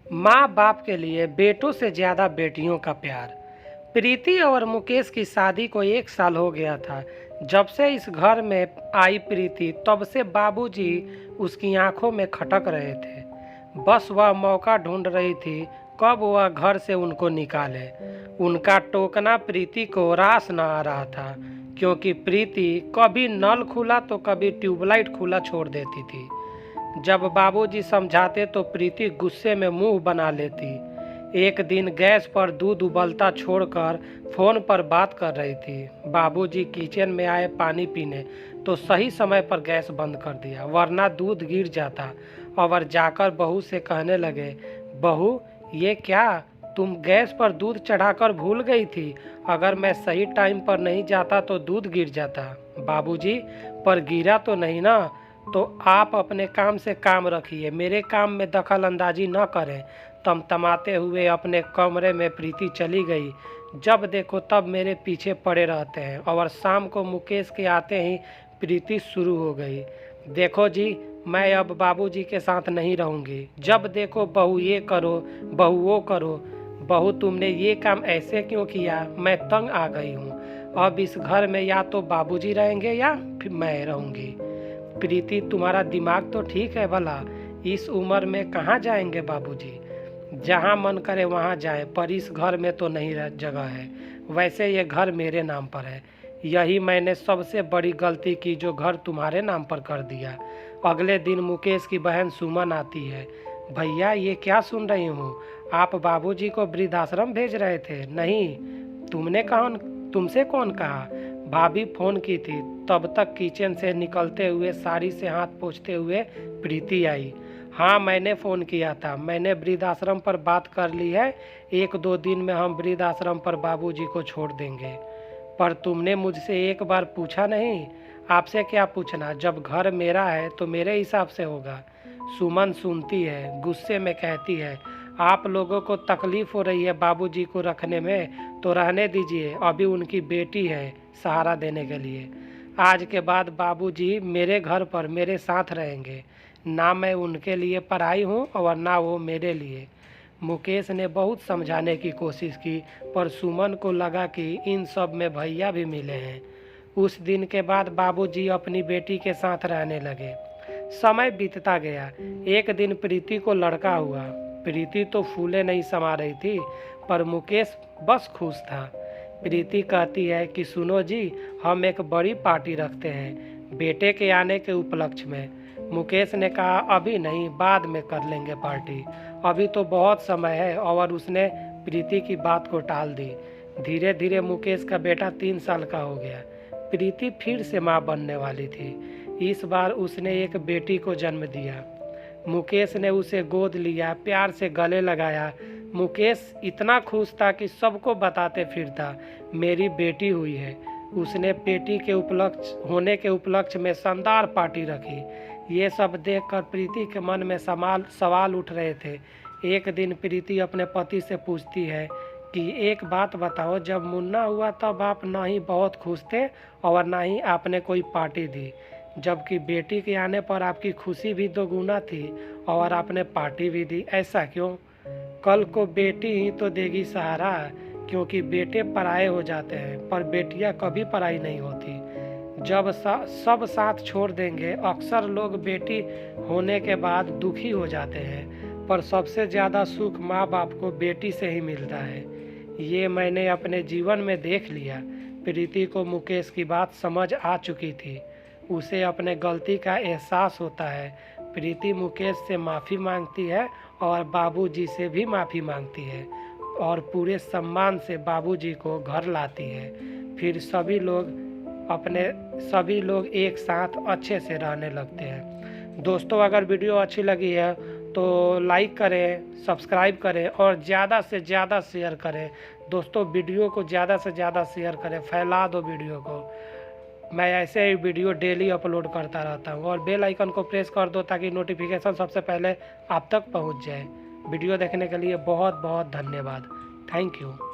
माँ बाप के लिए बेटों से ज़्यादा बेटियों का प्यार। प्रीति और मुकेश की शादी को 1 साल हो गया था। जब से इस घर में आई प्रीति तब से बाबूजी उसकी आंखों में खटक रहे थे। बस वह मौका ढूंढ रही थी कब वह घर से उनको निकाले। उनका टोकना प्रीति को रास न आ रहा था, क्योंकि प्रीति कभी नल खुला तो कभी ट्यूबलाइट खुला छोड़ देती थी। जब बाबूजी समझाते तो प्रीति गुस्से में मुंह बना लेती। एक दिन गैस पर दूध उबलता छोड़कर फोन पर बात कर रही थी। बाबूजी किचन में आए पानी पीने तो सही समय पर गैस बंद कर दिया, वरना दूध गिर जाता। और जाकर बहू से कहने लगे, बहू ये क्या, तुम गैस पर दूध चढ़ाकर भूल गई थी। अगर मैं सही टाइम पर नहीं जाता तो दूध गिर जाता। बाबूजी, पर गिरा तो नहीं ना, तो आप अपने काम से काम रखिए, मेरे काम में दखल अंदाजी न करें। तमतमाते हुए अपने कमरे में प्रीति चली गई। जब देखो तब मेरे पीछे पड़े रहते हैं। और शाम को मुकेश के आते ही प्रीति शुरू हो गई, देखो जी मैं अब बाबूजी के साथ नहीं रहूँगी। जब देखो बहू ये करो, बहू वो करो। बहू तुमने ये काम ऐसे क्यों किया, मैं तंग आ गई हूँ। अब इस घर में या तो बाबूजी रहेंगे या फिर मैं रहूँगी। प्रीति, तुम्हारा दिमाग तो ठीक है भला, इस उम्र में कहाँ जाएंगे बाबूजी। जहाँ मन करे वहाँ जाएं, पर इस घर में तो नहीं जगह है। वैसे ये घर मेरे नाम पर है, यही मैंने सबसे बड़ी गलती की जो घर तुम्हारे नाम पर कर दिया। अगले दिन मुकेश की बहन सुमन आती है। भैया ये क्या सुन रही हूँ, आप बाबूजी को वृद्धाश्रम भेज रहे थे। नहीं, तुमसे कौन कहा। भाभी फोन की थी। तब तक किचन से निकलते हुए साड़ी से हाथ पोंछते हुए प्रीति आई। हाँ मैंने फ़ोन किया था, मैंने वृद्धाश्रम पर बात कर ली है। 1-2 दिन में हम वृद्धाश्रम पर बाबूजी को छोड़ देंगे। पर तुमने मुझसे एक बार पूछा नहीं। आपसे क्या पूछना, जब घर मेरा है तो मेरे हिसाब से होगा। सुमन सुनती है, गुस्से में कहती है, आप लोगों को तकलीफ़ हो रही है बाबूजी को रखने में तो रहने दीजिए, अभी उनकी बेटी है सहारा देने के लिए। आज के बाद बाबूजी मेरे घर पर मेरे साथ रहेंगे, ना मैं उनके लिए पराई हूँ और ना वो मेरे लिए। मुकेश ने बहुत समझाने की कोशिश की, पर सुमन को लगा कि इन सब में भैया भी मिले हैं। उस दिन के बाद बाबूजी अपनी बेटी के साथ रहने लगे। समय बीतता गया। एक दिन प्रीति को लड़का हुआ। प्रीति तो फूले नहीं समा रही थी, पर मुकेश बस खुश था। प्रीति कहती है कि सुनो जी, हम एक बड़ी पार्टी रखते हैं बेटे के आने के उपलक्ष्य में। मुकेश ने कहा, अभी नहीं, बाद में कर लेंगे पार्टी, अभी तो बहुत समय है। और उसने प्रीति की बात को टाल दी। धीरे धीरे मुकेश का बेटा 3 साल का हो गया। प्रीति फिर से माँ बनने वाली थी। इस बार उसने एक बेटी को जन्म दिया। मुकेश ने उसे गोद लिया, प्यार से गले लगाया। मुकेश इतना खुश था कि सबको बताते फिरता, मेरी बेटी हुई है। उसने बेटी के होने के उपलक्ष्य में शानदार पार्टी रखी। ये सब देखकर प्रीति के मन में सवाल उठ रहे थे। एक दिन प्रीति अपने पति से पूछती है कि एक बात बताओ, जब मुन्ना हुआ तब आप ना ही बहुत खुश थे और ना ही आपने कोई पार्टी दी, जबकि बेटी के आने पर आपकी खुशी भी 2 गुना थी और आपने पार्टी भी दी। ऐसा क्यों? कल को बेटी ही तो देगी सहारा, क्योंकि बेटे पराए हो जाते हैं पर बेटियां कभी पराई नहीं होती। जब सब साथ छोड़ देंगे, अक्सर लोग बेटी होने के बाद दुखी हो जाते हैं, पर सबसे ज़्यादा सुख माँ बाप को बेटी से ही मिलता है। ये मैंने अपने जीवन में देख लिया। प्रीति को मुकेश की बात समझ आ चुकी थी। उसे अपने गलती का एहसास होता है। प्रीति मुकेश से माफ़ी मांगती है और बाबूजी से भी माफ़ी मांगती है और पूरे सम्मान से बाबूजी को घर लाती है। फिर सभी लोग एक साथ अच्छे से रहने लगते हैं। दोस्तों, अगर वीडियो अच्छी लगी है तो लाइक करें, सब्सक्राइब करें और ज़्यादा से ज़्यादा शेयर करें। दोस्तों, वीडियो को ज़्यादा से ज़्यादा शेयर करें, फैला दो वीडियो को। मैं ऐसे ही वीडियो डेली अपलोड करता रहता हूँ। और बेल आइकन को प्रेस कर दो ताकि नोटिफिकेशन सबसे पहले आप तक पहुँच जाए। वीडियो देखने के लिए बहुत बहुत धन्यवाद। Thank you.